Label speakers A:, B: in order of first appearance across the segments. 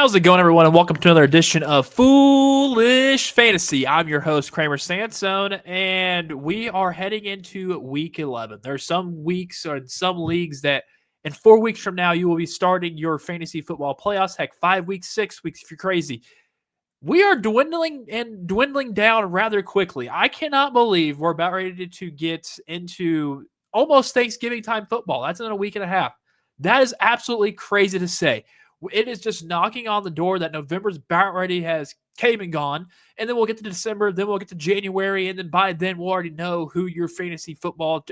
A: How's it going, everyone, and welcome to another edition of Foolish Fantasy. I'm your host, Kramer Sansone, and we are heading into Week 11. There are some weeks or some leagues that in 4 weeks from now, you will be starting your fantasy football playoffs. Heck, 5 weeks, 6 weeks if you're crazy. We are dwindling down rather quickly. I cannot believe we're about ready to get into almost Thanksgiving time football. That's in a week and a half. That is absolutely crazy to say. It is just knocking on the door that November's about ready has came and gone. And then we'll get to December, then we'll get to January, and then by then we'll already know who your fantasy football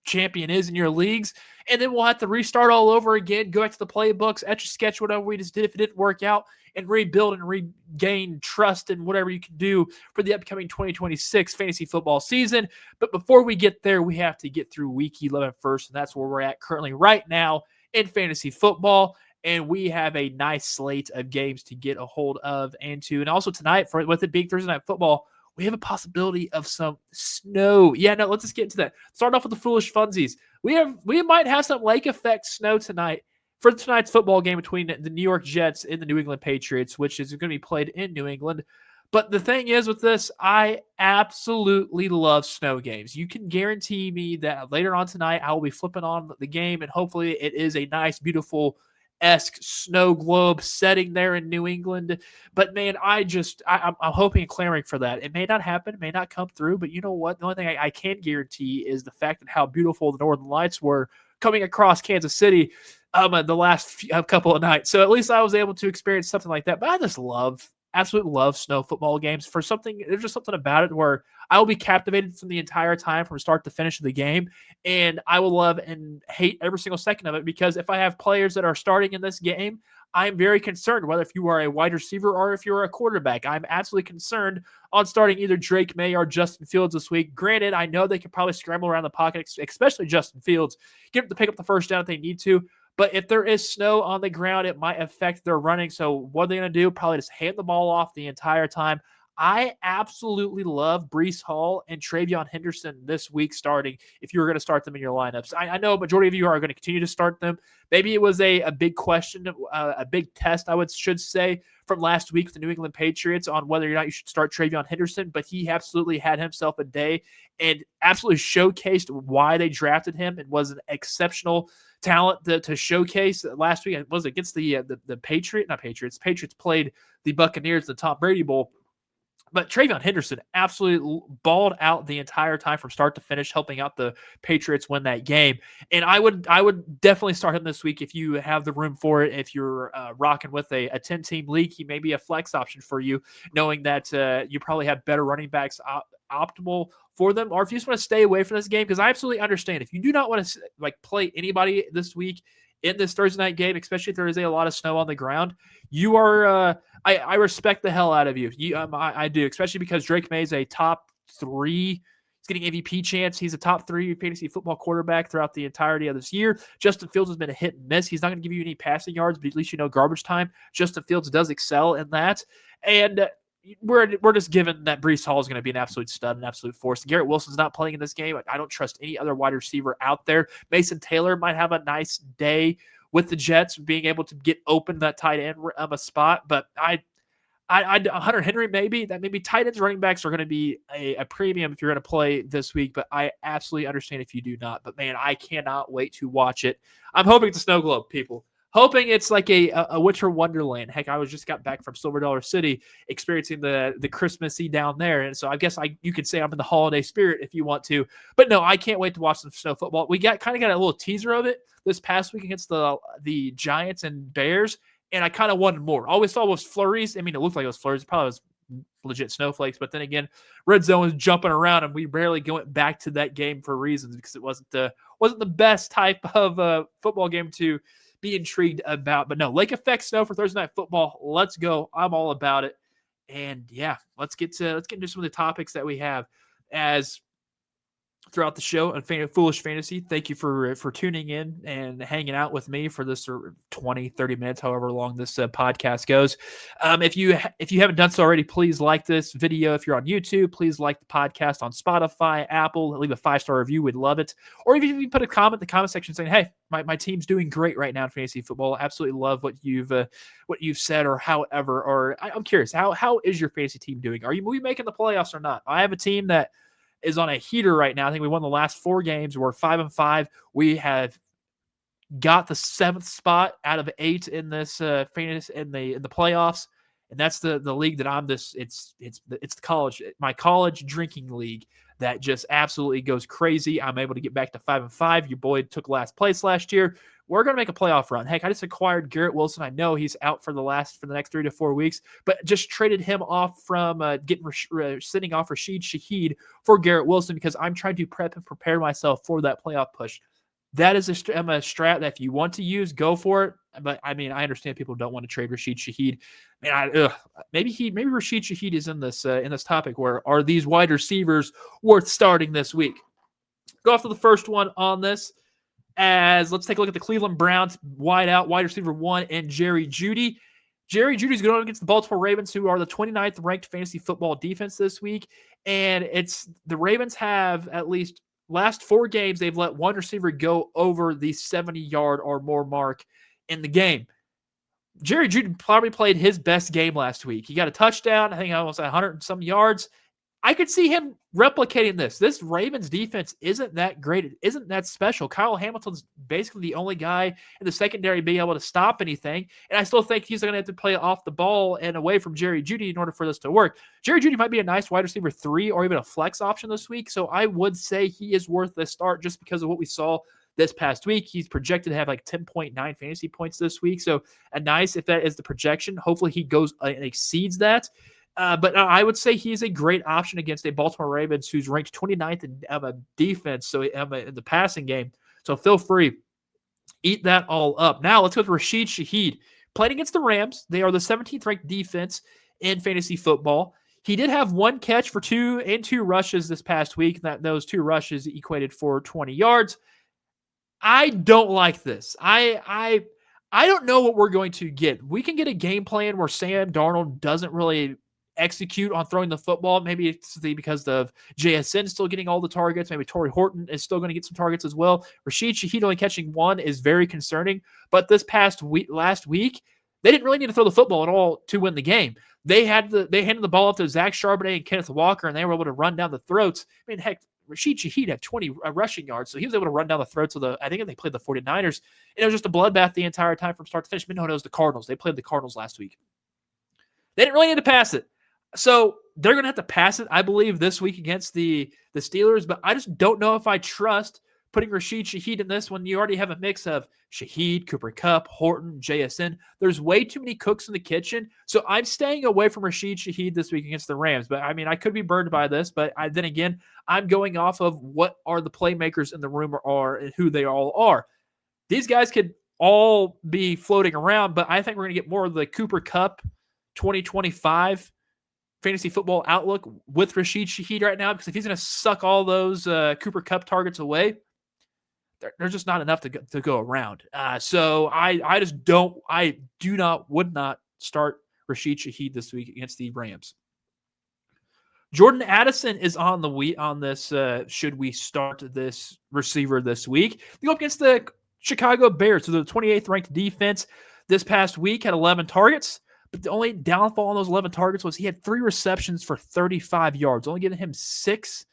A: champion is in your leagues. And then we'll have to restart all over again, go back to the playbooks, etch a sketch, whatever we just did if it didn't work out, and rebuild and regain trust in whatever you can do for the upcoming 2026 fantasy football season. But before we get there, we have to get through Week 11 first, and that's where we're at currently right now in fantasy football. And we have a nice slate of games to get a hold of and to. And also tonight, with it being Thursday Night Football, we have a possibility of some snow. Yeah, no, let's just get into that. Start off with the foolish funsies. We might have some lake effect snow tonight for tonight's football game between the New York Jets and the New England Patriots, which is going to be played in New England. But the thing is with this, I absolutely love snow games. You can guarantee me that later on tonight, I will be flipping on the game, and hopefully it is a nice, beautiful snow globe setting there in New England. But man, I'm hoping and clamoring for that. It may not happen, it may not come through, but you know what? The only thing I can guarantee is the fact that how beautiful the Northern Lights were coming across Kansas City the last couple of nights. So at least I was able to experience something like that. But I just absolutely love snow football games. There's just something about it where I will be captivated from the entire time from start to finish of the game, and I will love and hate every single second of it, because if I have players that are starting in this game, I'm very concerned, whether if you are a wide receiver or if you're a quarterback. I'm absolutely concerned on starting either Drake May or Justin Fields this week. Granted, I know they can probably scramble around the pocket, especially Justin Fields, get them to pick up the first down if they need to. But if there is snow on the ground, it might affect their running. So what are they going to do? Probably just hand the ball off the entire time. I absolutely love Breece Hall and Travion Henderson this week starting if you were going to start them in your lineups. I know a majority of you are going to continue to start them. Maybe it was a big question, a big test, should say, from last week with the New England Patriots on whether or not you should start Travion Henderson, but he absolutely had himself a day and absolutely showcased why they drafted him and was an exceptional talent to showcase last week. It was against the Patriots. Patriots played the Buccaneers in the Tom Brady Bowl. But Travion Henderson absolutely balled out the entire time from start to finish, helping out the Patriots win that game. And I would definitely start him this week if you have the room for it. If you're rocking with a 10-team league, he may be a flex option for you, knowing that you probably have better running backs optimal for them. Or if you just want to stay away from this game, because I absolutely understand if you do not want to play anybody this week in this Thursday night game, especially if there is a lot of snow on the ground, you are I respect the hell out of you. I do, especially because Drake May is a top 3. He's getting MVP chance. He's a top 3 fantasy football quarterback throughout the entirety of this year. Justin Fields has been a hit and miss. He's not going to give you any passing yards, but at least garbage time. Justin Fields does excel in that. And we're just given that Breece Hall is going to be an absolute stud, an absolute force. Garrett Wilson's not playing in this game. I don't trust any other wide receiver out there. Mason Taylor might have a nice day with the Jets, being able to get open that tight end a spot. But Hunter Henry, maybe tight ends, running backs are going to be a premium if you're going to play this week. But I absolutely understand if you do not. But man, I cannot wait to watch it. I'm hoping it's a snow globe, people. Hoping it's like a winter wonderland. Heck, I just got back from Silver Dollar City, experiencing the Christmassy down there, and so I guess you could say I'm in the holiday spirit if you want to. But no, I can't wait to watch some snow football. We got a little teaser of it this past week against the Giants and Bears, and I kind of wanted more. All we saw was flurries. I mean, it looked like it was flurries. It probably was legit snowflakes, but then again, red zone was jumping around, and we barely went back to that game for reasons because it wasn't the best type of football game to be intrigued about. But no, lake effect snow for Thursday night football. Let's go. I'm all about it. And yeah, let's get into some of the topics that we have. As throughout the show on Foolish Fantasy. Thank you for tuning in and hanging out with me for this 20, 30 minutes, however long this podcast goes. If you haven't done so already, please like this video. If you're on YouTube, please like the podcast on Spotify, Apple. Leave a 5-star review. We'd love it. Or if you put a comment in the comment section saying, hey, my team's doing great right now in fantasy football. Absolutely love what you've said, or however. Or I'm curious, how is your fantasy team doing? Are we making the playoffs or not? I have a team that is on a heater right now. I think we won the last 4 games. We're 5-5. We have got the 7th spot out of 8 in this fantasy in the playoffs, and that's the league that I'm this. It's my college drinking league that just absolutely goes crazy. I'm able to get back to 5-5. Your boy took last place last year. We're going to make a playoff run. Heck, I just acquired Garrett Wilson. I know he's out for the next 3 to 4 weeks, but just traded him off from sitting off Rashid Shaheed for Garrett Wilson because I'm trying to prep and prepare myself for that playoff push. That is a strat that if you want to use, go for it. But I mean, I understand people don't want to trade Rashid Shaheed. Man, maybe Rashid Shaheed is in this topic where are these wide receivers worth starting this week? Go off to the first one on this. As let's take a look at the Cleveland Browns wide receiver 1 and Jerry Jeudy. Jerry Jeudy's going against the Baltimore Ravens, who are the 29th ranked fantasy football defense this week. And it's the Ravens have at least last 4 games, they've let one receiver go over the 70-yard or more mark in the game. Jerry Jeudy probably played his best game last week. He got a touchdown, I think almost 100 and some yards. I could see him replicating this. This Ravens defense isn't that great. It isn't that special. Kyle Hamilton's basically the only guy in the secondary being able to stop anything. And I still think he's going to have to play off the ball and away from Jerry Jeudy in order for this to work. Jerry Jeudy might be a nice wide receiver 3 or even a flex option this week. So I would say he is worth the start just because of what we saw this past week. He's projected to have like 10.9 fantasy points this week. So a nice, if that is the projection, hopefully he goes and exceeds that. But I would say he's a great option against a Baltimore Ravens who's ranked 29th in defense, so in the passing game. So feel free, eat that all up. Now let's go with Rashid Shaheed. Playing against the Rams, they are the 17th ranked defense in fantasy football. He did have 1 catch for 2 rushes this past week. Those 2 rushes equated for 20 yards. I don't like this. I don't know what we're going to get. We can get a game plan where Sam Darnold doesn't really execute on throwing the football. Maybe it's because of JSN still getting all the targets. Maybe Torrey Horton is still going to get some targets as well. Rashid Shaheed only catching 1 is very concerning. But this last week, they didn't really need to throw the football at all to win the game. They handed the ball off to Zach Charbonnet and Kenneth Walker, and they were able to run down the throats. I mean, heck, Rashid Shaheed had 20 rushing yards, so he was able to run down the throats of I think they played the 49ers, and it was just a bloodbath the entire time from start to finish. But no, it was the Cardinals. They played the Cardinals last week. They didn't really need to pass it. So they're going to have to pass it, I believe, this week against the Steelers. But I just don't know if I trust putting Rashid Shaheed in this when you already have a mix of Shaheed, Cooper Kupp, Horton, JSN. There's way too many cooks in the kitchen. So I'm staying away from Rashid Shaheed this week against the Rams. But, I mean, I could be burned by this. But then again, I'm going off of what are the playmakers in the room are and who they all are. These guys could all be floating around, but I think we're going to get more of the Cooper Kupp 2025 fantasy football outlook with Rashid Shaheed right now, because if he's going to suck all those Cooper Kupp targets away, there's just not enough to go around. So I would not start Rashid Shaheed this week against the Rams. Jordan Addison is on this. Should we start this receiver this week? We go up against the Chicago Bears, so the 28th ranked defense this past week, had 11 targets. But the only downfall on those 11 targets was he had 3 receptions for 35 yards, only giving him 6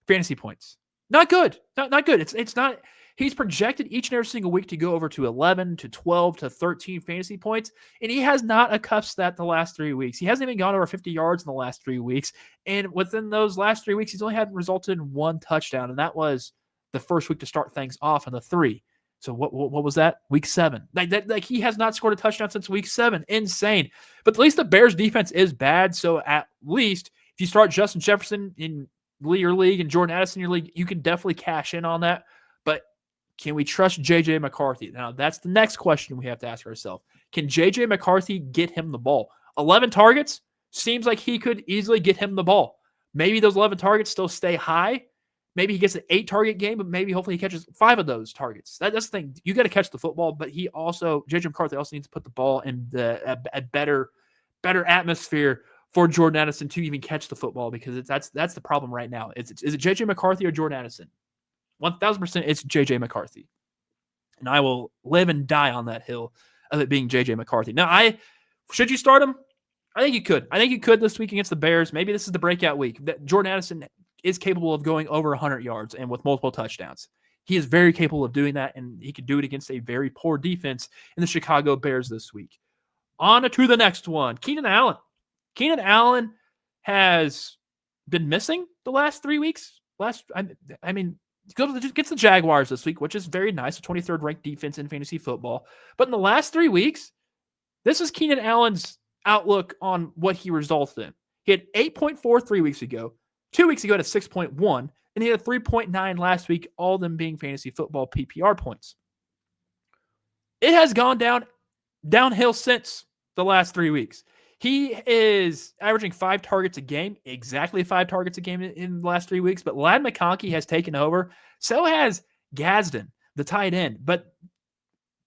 A: fantasy points. Not good. Not good. It's not. He's projected each and every single week to go over to 11 to 12 to 13 fantasy points, and he has not eclipsed that the last 3 weeks. He hasn't even gone over 50 yards in the last 3 weeks, and within those last 3 weeks, he's only had resulted in 1 touchdown, and that was the first week to start things off in the 3. So what was that? Week 7. Like he has not scored a touchdown since week 7. Insane. But at least the Bears defense is bad. So at least if you start Justin Jefferson in your league and Jordan Addison in your league, you can definitely cash in on that. But can we trust J.J. McCarthy? Now, that's the next question we have to ask ourselves. Can J.J. McCarthy get him the ball? 11 targets? Seems like he could easily get him the ball. Maybe those 11 targets still stay high. Maybe he gets an 8-target game, but maybe hopefully he catches 5 of those targets. That's the thing. You got to catch the football, but J.J. McCarthy also needs to put the ball in a better atmosphere for Jordan Addison to even catch the football, because that's the problem right now. Is it J.J. McCarthy or Jordan Addison? 1,000% it's J.J. McCarthy. And I will live and die on that hill of it being J.J. McCarthy. Now, should you start him? I think you could. I think you could this week against the Bears. Maybe this is the breakout week. That Jordan Addison is capable of going over 100 yards and with multiple touchdowns. He is very capable of doing that, and he could do it against a very poor defense in the Chicago Bears this week. On to the next one, Keenan Allen. Keenan Allen has been missing the last 3 weeks. Gets the Jaguars this week, which is very nice, a 23rd ranked defense in fantasy football. But in the last 3 weeks, this is Keenan Allen's outlook on what he resulted in. He had 8.4 3 weeks ago. 2 weeks ago, at a 6.1, and he had a 3.9 last week, all of them being fantasy football PPR points. It has gone downhill since the last 3 weeks. He is averaging 5 targets a game, exactly 5 targets a game in the last 3 weeks, but Ladd McConkey has taken over. So has Gadsden, the tight end. But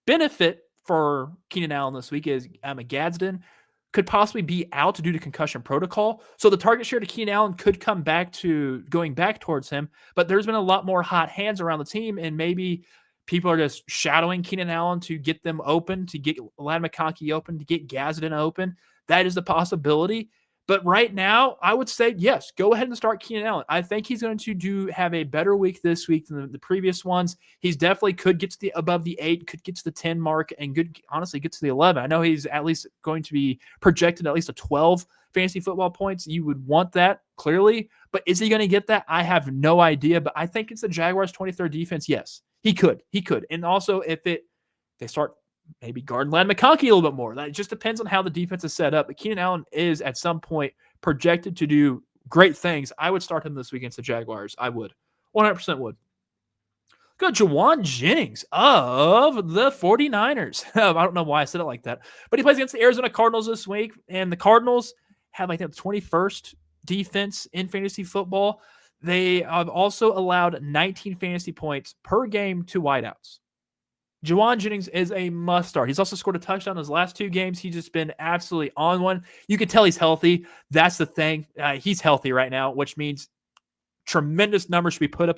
A: benefit for Keenan Allen this week is Gadsden could possibly be out due to concussion protocol. So the target share to Keenan Allen could come back to going back towards him, but there's been a lot more hot hands around the team, and maybe people are just shadowing Keenan Allen to get them open, to get Ladd McConkey open, to get Gadsden open. That is the possibility. But right now, I would say, yes, go ahead and start Keenan Allen. I think he's going to have a better week this week than the previous ones. He's definitely could get to above the 8, could get to the 10 mark, and honestly get to the 11. I know he's at least going to be projected at least a 12 fantasy football points. You would want that, clearly. But is he going to get that? I have no idea. But I think it's the Jaguars' 23rd defense. Yes, he could. And also, if they start maybe guarding Ladd McConkey a little bit more. That just depends on how the defense is set up. But Keenan Allen is at some point projected to do great things. I would start him this week against the Jaguars. I would. 100% would. Go Juwan Jennings of the 49ers. I don't know why I said it like that. But he plays against the Arizona Cardinals this week. And the Cardinals have, I think, the 21st defense in fantasy football. They have also allowed 19 fantasy points per game to wideouts. Juwan Jennings is a must start. He's also scored a touchdown in his last 2 games. He's just been absolutely on one. You can tell he's healthy. That's the thing. He's healthy right now, which means tremendous numbers should be put up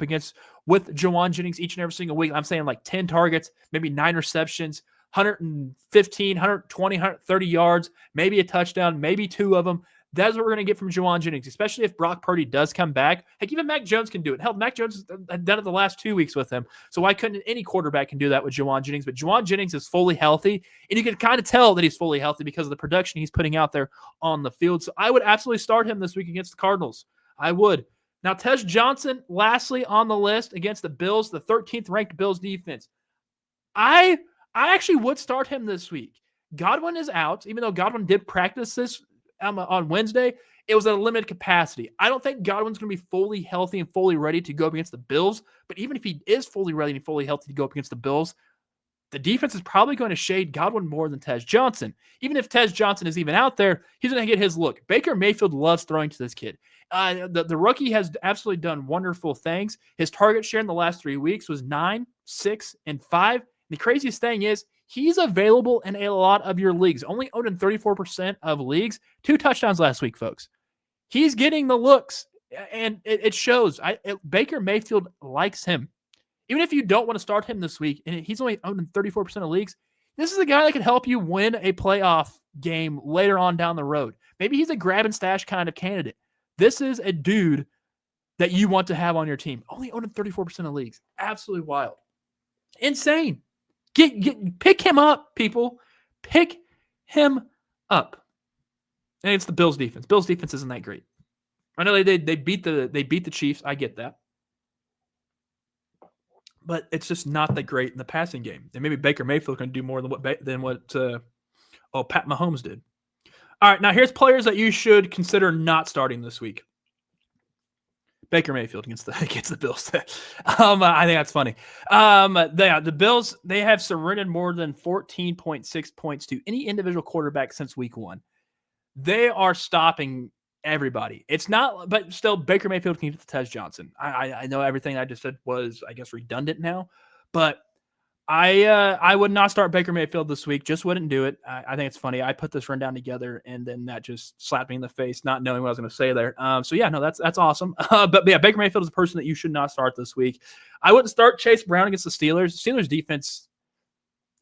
A: with Juwan Jennings each and every single week. I'm saying like 10 targets, maybe 9 receptions, 115, 120, 130 yards, maybe a touchdown, maybe 2 of them. That's what we're going to get from Juwan Jennings, especially if Brock Purdy does come back. Heck, even Mac Jones can do it. Hell, Mac Jones has done it the last 2 weeks with him. So why couldn't any quarterback can do that with Juwan Jennings? But Juwan Jennings is fully healthy, and you can kind of tell that he's fully healthy because of the production he's putting out there on the field. So I would absolutely start him this week against the Cardinals. I would. Now, Tej Johnson, lastly on the list against the Bills, the 13th ranked Bills defense. I actually would start him this week. Godwin is out, even though Godwin did practice this on Wednesday. It was at a limited capacity. I don't think Godwin's going to be fully healthy and fully ready to go up against the Bills. But even if he is fully ready and fully healthy to go up against the Bills, the defense is probably going to shade Godwin more than Tej Johnson. Even if Tej Johnson is even out there, he's going to get his look. Baker Mayfield loves throwing to this kid. The rookie has absolutely done wonderful things. His target share in the last 3 weeks was 9, 6, and 5. The craziest thing is he's available in a lot of your leagues. Only owned in 34% of leagues. 2 touchdowns last week, folks. He's getting the looks, and it shows. Baker Mayfield likes him. Even if you don't want to start him this week, and he's only owned in 34% of leagues, this is a guy that can help you win a playoff game later on down the road. Maybe he's a grab and stash kind of candidate. This is a dude that you want to have on your team. Only owned in 34% of leagues. Absolutely wild. Insane. Pick him up, people. Pick him up. And it's the Bills defense. Bills defense isn't that great. I know they beat the Chiefs. I get that. But it's just not that great in the passing game. And maybe Baker Mayfield can do more than what Pat Mahomes did. All right, now here's players that you should consider not starting this week. Baker Mayfield against the Bills. I think that's funny. The Bills, they have surrendered more than 14.6 points to any individual quarterback since week 1. They are stopping everybody. It's not, but still, Baker Mayfield can get the Tez Johnson. I know everything I just said was, I guess, redundant now, but I would not start Baker Mayfield this week. Just wouldn't do it. I think it's funny. I put this rundown together, and then that just slapped me in the face, not knowing what I was going to say there. So yeah, no, that's awesome. But yeah, Baker Mayfield is a person that you should not start this week. I wouldn't start Chase Brown against the Steelers. Steelers defense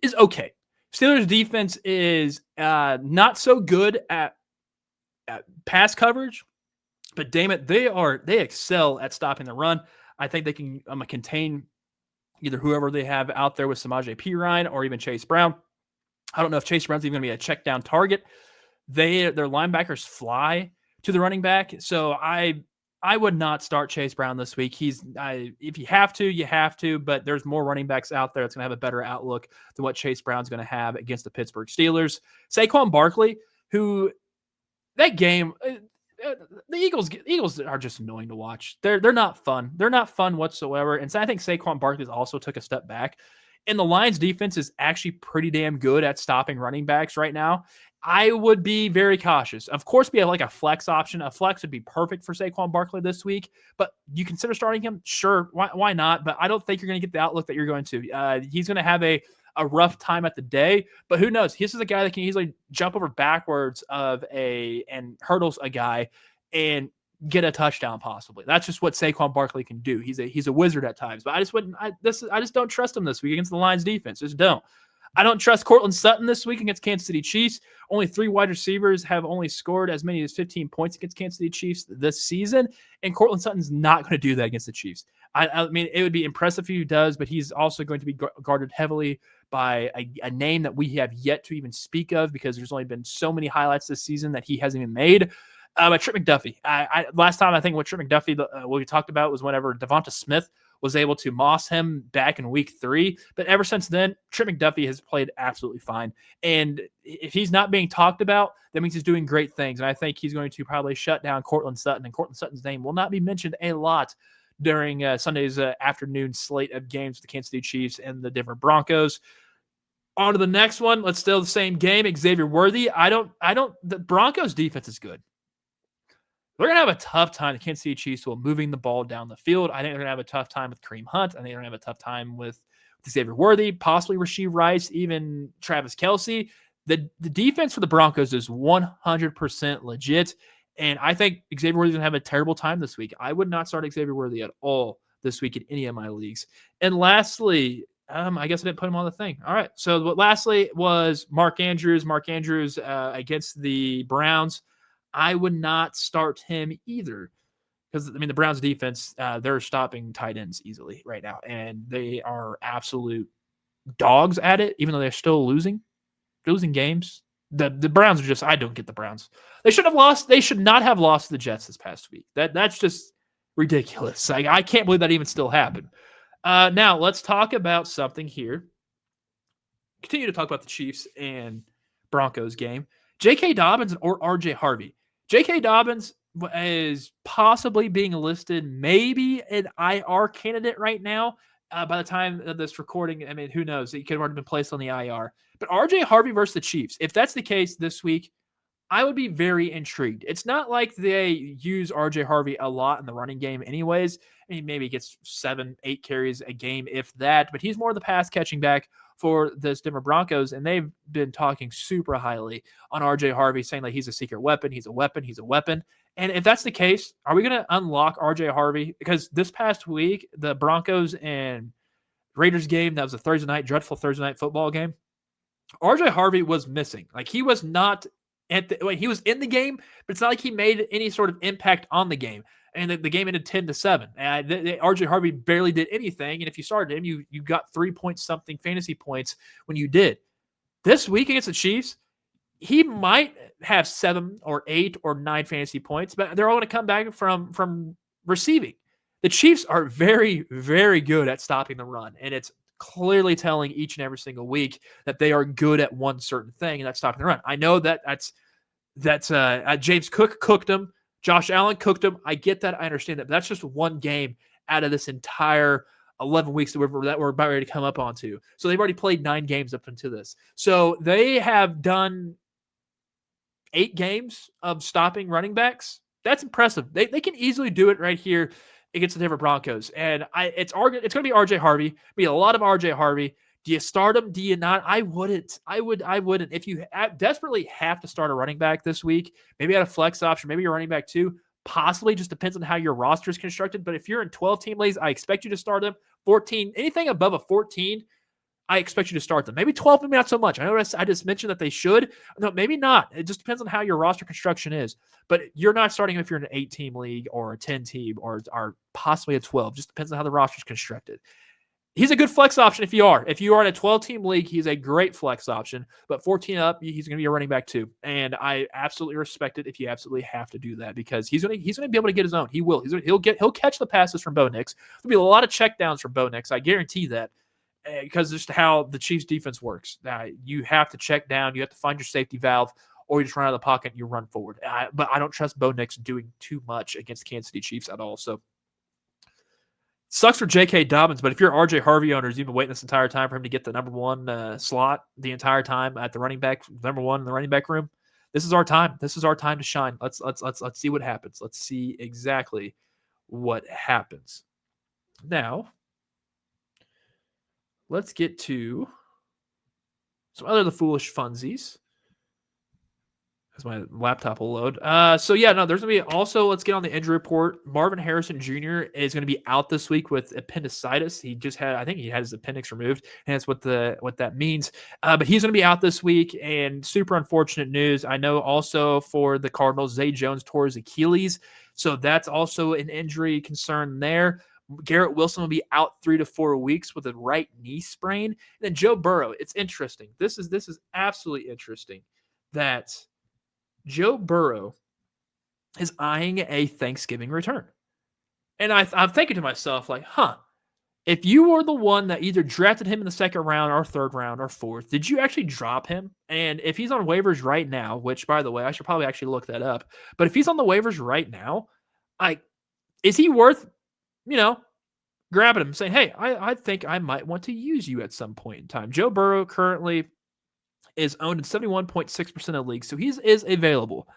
A: is okay. Steelers defense is not so good at pass coverage, but damn it, they excel at stopping the run. I think they can contain either whoever they have out there with Samaje Perine or even Chase Brown. I don't know if Chase Brown's even going to be a check down target. Their linebackers fly to the running back, so I would not start Chase Brown this week. If you have to, you have to, but there's more running backs out there that's going to have a better outlook than what Chase Brown's going to have against the Pittsburgh Steelers. Saquon Barkley, who that game, the Eagles are just annoying to watch. They're not fun. They're not fun whatsoever. And so I think Saquon Barkley also took a step back. And the Lions defense is actually pretty damn good at stopping running backs right now. I would be very cautious. Of course, be like a flex option. A flex would be perfect for Saquon Barkley this week. But you consider starting him? Sure. Why not? But I don't think you're going to get the outlook that you're going to. He's going to have a rough time at the day, but who knows? This is a guy that can easily jump over backwards and hurdles a guy and get a touchdown possibly. That's just what Saquon Barkley can do. He's a wizard at times, but I just don't trust him this week against the Lions defense. Just don't. I don't trust Cortland Sutton this week against Kansas City Chiefs. Only 3 wide receivers have only scored as many as 15 points against Kansas City Chiefs this season, and Cortland Sutton's not going to do that against the Chiefs. I mean, it would be impressive if he does, but he's also going to be guarded heavily by a name that we have yet to even speak of because there's only been so many highlights this season that he hasn't even made. But Trip McDuffie. Last time I think what Trip McDuffie, what we talked about was whenever Devonta Smith was able to moss him back in week 3. But ever since then, Trip McDuffie has played absolutely fine. And if he's not being talked about, that means he's doing great things. And I think he's going to probably shut down Cortland Sutton. And Cortland Sutton's name will not be mentioned a lot during Sunday's afternoon slate of games with the Kansas City Chiefs and the Denver Broncos. On to the next one. Let's still the same game. Xavier Worthy. The Broncos defense is good. They're going to have a tough time, the Kansas City Chiefs, while moving the ball down the field. I think they're going to have a tough time with Kareem Hunt. I think they're going to have a tough time with Xavier Worthy, possibly Rashee Rice, even Travis Kelce. The defense for the Broncos is 100% legit, and I think Xavier Worthy is going to have a terrible time this week. I would not start Xavier Worthy at all this week in any of my leagues. And lastly, I guess I didn't put him on the thing. All right, so lastly was Mark Andrews. Mark Andrews against the Browns. I would not start him either because, I mean, the Browns defense, they're stopping tight ends easily right now, and they are absolute dogs at it, even though they're still losing games. The Browns are just, I don't get the Browns. They should not have lost to the Jets this past week. That's just ridiculous. I can't believe that even still happened. Now, let's talk about something here. Continue to talk about the Chiefs and Broncos game. J.K. Dobbins or R.J. Harvey. J.K. Dobbins is possibly being listed maybe an IR candidate right now. By the time of this recording, I mean, who knows? He could have already been placed on the IR. But R.J. Harvey versus the Chiefs, if that's the case this week, I would be very intrigued. It's not like they use R.J. Harvey a lot in the running game anyways. He maybe gets 7-8 carries a game, if that. But he's more of the pass-catching back for the Denver Broncos, and they've been talking super highly on R.J. Harvey, saying that he's a secret weapon, he's a weapon, he's a weapon. And if that's the case, are we going to unlock R.J. Harvey? Because this past week, the Broncos and Raiders game, that was a Thursday night, dreadful Thursday night football game, R.J. Harvey was missing. Like, he was not he was in the game, but it's not like he made any sort of impact on the game. And the game ended 10-7. R.J. Harvey barely did anything. And if you started him, you got 3-point-something fantasy points when you did. This week against the Chiefs, he might have 7 or 8 or 9 fantasy points, but they're all going to come back from receiving. The Chiefs are very, very good at stopping the run, and it's clearly telling each and every single week that they are good at one certain thing, and that's stopping the run. I know that's James Cook cooked them. Josh Allen cooked them. I get that. I understand that. But that's just one game out of this entire 11 weeks that we're about ready to come up onto. So they've already played 9 games up until this. So they have done 8 games of stopping running backs. That's impressive. They can easily do it right here against the Denver Broncos. And it's going to be RJ Harvey. Be a lot of RJ Harvey. Do you start him? Do you not? I wouldn't. I wouldn't. If you desperately have to start a running back this week, maybe at a flex option, maybe you're running back too. Possibly, just depends on how your roster is constructed. But if you're in 12-team leagues, I expect you to start them. 14, anything above a 14, I expect you to start them. Maybe 12, maybe not so much. I know I just mentioned that they should. No, maybe not. It just depends on how your roster construction is. But you're not starting if you're in an 8-team league or a 10-team or possibly a 12. Just depends on how the roster is constructed. He's a good flex option if you are. If you are in a 12-team league, he's a great flex option. But 14 up, he's going to be a running back too. And I absolutely respect it if you absolutely have to do that because he's going to be able to get his own. He will. He'll catch the passes from Bo Nix. There'll be a lot of checkdowns from Bo Nix. I guarantee that because just how the Chiefs defense works. You have to check down. You have to find your safety valve, or you just run out of the pocket and you run forward. But I don't trust Bo Nix doing too much against Kansas City Chiefs at all. So. Sucks for J.K. Dobbins, but if you're RJ Harvey owners, you've been waiting this entire time for him to get the number one slot the entire time at the running back, number one in the running back room. This is our time. This is our time to shine. Let's see what happens. Let's see exactly what happens. Now, let's get to some other of the foolish funsies. As my laptop will load. There's going to be also, let's get on the injury report. Marvin Harrison Jr. is going to be out this week with appendicitis. He just had, I think he had his appendix removed, and that's what that means. But he's going to be out this week, and super unfortunate news. I know also for the Cardinals, Zay Jones tore his Achilles, so that's also an injury concern there. Garrett Wilson will be out 3 to 4 weeks with a right knee sprain. And then Joe Burrow, it's interesting. This is absolutely interesting that Joe Burrow is eyeing a Thanksgiving return. And I'm thinking to myself, like, if you were the one that either drafted him in the second round or third round or fourth, did you actually drop him? And if he's on waivers right now, which, by the way, I should probably actually look that up. But if he's on the waivers right now, is he worth, grabbing him and saying, hey, I think I might want to use you at some point in time? Joe Burrow currently is owned in 71.6% of leagues, so he is available.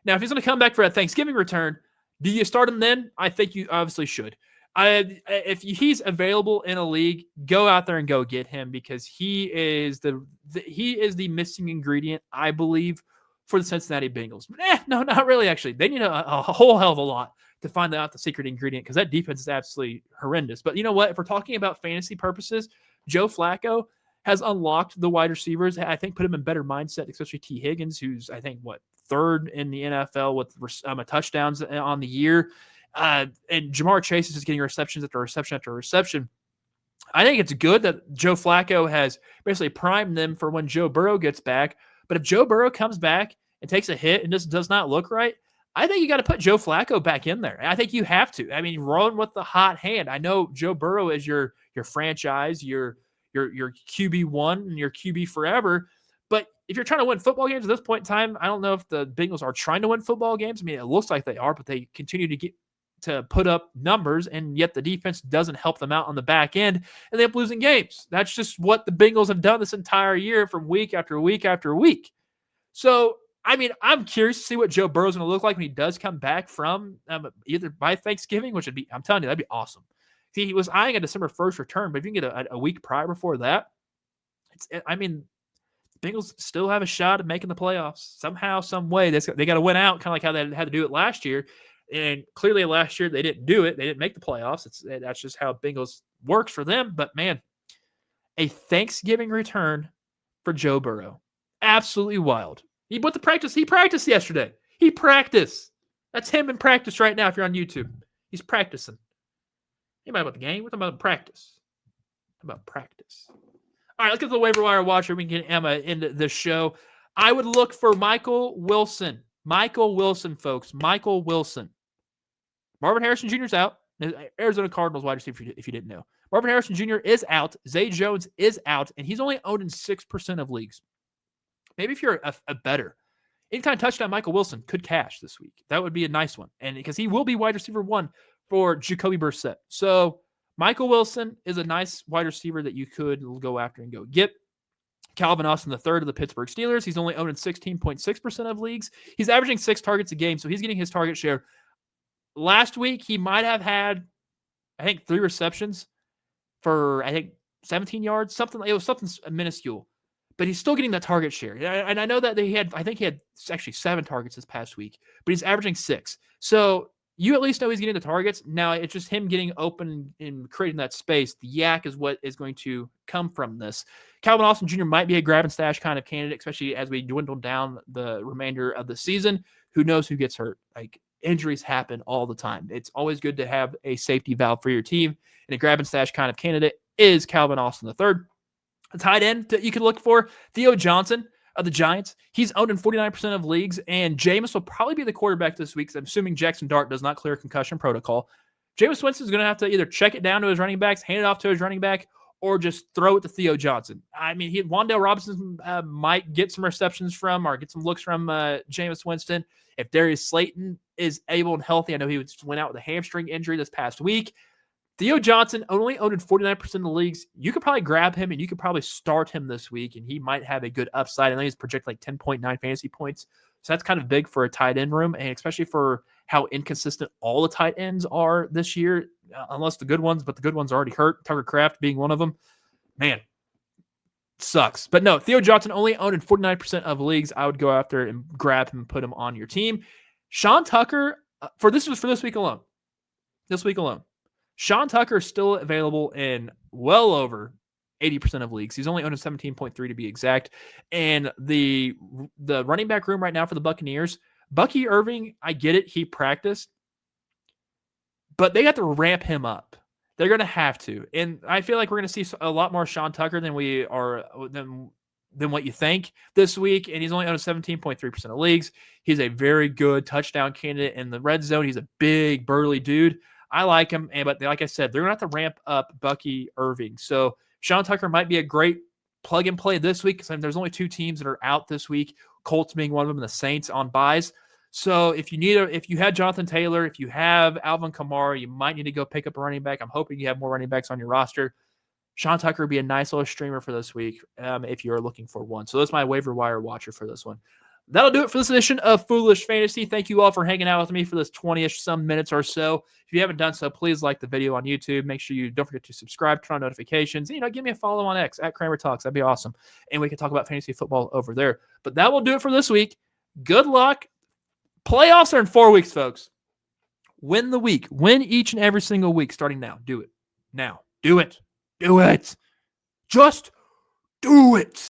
A: Now, if he's going to come back for a Thanksgiving return, do you start him then? I think you obviously should. If he's available in a league, go out there and go get him because he is the missing ingredient, I believe, for the Cincinnati Bengals. No, not really, actually. They need a whole hell of a lot to find out the secret ingredient because that defense is absolutely horrendous. But you know what? If we're talking about fantasy purposes, Joe Flacco has unlocked the wide receivers. I think put him in better mindset, especially T. Higgins, who's, I think, third in the NFL with touchdowns on the year. And Jamar Chase is just getting receptions after reception after reception. I think it's good that Joe Flacco has basically primed them for when Joe Burrow gets back. But if Joe Burrow comes back and takes a hit and just does not look right, I think you got to put Joe Flacco back in there. I think you have to. I mean, run with the hot hand. I know Joe Burrow is your franchise, your QB1 and your QB forever. But if you're trying to win football games at this point in time, I don't know if the Bengals are trying to win football games. I mean, it looks like they are, but they continue to put up numbers, and yet the defense doesn't help them out on the back end, and they end up losing games. That's just what the Bengals have done this entire year from week after week after week. So, I mean, I'm curious to see what Joe Burrow's going to look like when he does come back from either by Thanksgiving, which would be, I'm telling you, that'd be awesome. See, he was eyeing a December 1st return, but if you can get a week prior before that, the Bengals still have a shot at making the playoffs somehow, some way. They got to win out, kind of like how they had to do it last year. And clearly last year they didn't do it. They didn't make the playoffs. That's just how Bengals works for them. But, man, a Thanksgiving return for Joe Burrow. Absolutely wild. He went to practice. He practiced yesterday. He practiced. That's him in practice right now if you're on YouTube. He's practicing. Ain't about the game. We're talking about practice. About practice. All right, let's get to the waiver wire watcher. We can get Emma into the show. I would look for Michael Wilson. Michael Wilson, folks. Michael Wilson. Marvin Harrison Jr. is out. Arizona Cardinals wide receiver, if you didn't know. Marvin Harrison Jr. is out. Zay Jones is out, and he's only owned in 6% of leagues. Maybe if you're a better, anytime touchdown, Michael Wilson could cash this week. That would be a nice one, and because he will be wide receiver 1 for Jacoby Brissett. So Michael Wilson is a nice wide receiver that you could go after and go get. Calvin Austin III of the Pittsburgh Steelers. He's only owned in 16.6% of leagues. He's averaging 6 targets a game, so he's getting his target share. Last week, he might have had, I think, 3 receptions for, I think, 17 yards. It was something minuscule. But he's still getting that target share. And I know that he had actually 7 targets this past week, but he's averaging 6. So you at least know he's getting the targets. Now it's just him getting open and creating that space. The yak is what is going to come from this. Calvin Austin Jr. might be a grab and stash kind of candidate, especially as we dwindle down the remainder of the season. Who knows who gets hurt? Like, injuries happen all the time. It's always good to have a safety valve for your team. And a grab and stash kind of candidate is Calvin Austin III. A tight end that you could look for, Theo Johnson of the Giants. He's owned in 49% of leagues, and Jameis will probably be the quarterback this week, because I'm assuming Jackson Dart does not clear concussion protocol. Jameis Winston is going to have to either check it down to his running backs, hand it off to his running back, or just throw it to Theo Johnson. I mean, Wan'Dale Robinson might get some receptions from or get some looks from Jameis Winston. If Darius Slayton is able and healthy, I know he just went out with a hamstring injury this past week. Theo Johnson only owned in 49% of the leagues. You could probably grab him, and you could probably start him this week, and he might have a good upside. I think he's projected like 10.9 fantasy points. So that's kind of big for a tight end room, and especially for how inconsistent all the tight ends are this year, unless the good ones, but the good ones are already hurt, Tucker Kraft being one of them. Man, sucks. But no, Theo Johnson only owned in 49% of leagues. I would go after and grab him and put him on your team. Sean Tucker, for this week alone. This week alone. Sean Tucker is still available in well over 80% of leagues. He's only owned a 17.3 to be exact. And the running back room right now for the Buccaneers, Bucky Irving, I get it. He practiced, but they got to ramp him up. They're going to have to. And I feel like we're going to see a lot more Sean Tucker than what you think this week. And he's only owned 17.3% of leagues. He's a very good touchdown candidate in the red zone. He's a big, burly dude. I like him, but like I said, they're going to have to ramp up Bucky Irving. So Sean Tucker might be a great plug and play this week, because there's only 2 teams that are out this week, Colts being one of them, and the Saints on buys. So if you had Jonathan Taylor, if you have Alvin Kamara, you might need to go pick up a running back. I'm hoping you have more running backs on your roster. Sean Tucker would be a nice little streamer for this week if you're looking for one. So that's my waiver wire watcher for this one. That'll do it for this edition of Foolish Fantasy. Thank you all for hanging out with me for this 20-ish some minutes or so. If you haven't done so, please like the video on YouTube. Make sure you don't forget to subscribe, turn on notifications. Give me a follow on X at Kramer Talks. That'd be awesome. And we can talk about fantasy football over there. But that will do it for this week. Good luck. Playoffs are in 4 weeks, folks. Win the week. Win each and every single week starting now. Do it. Now. Do it. Do it. Just do it.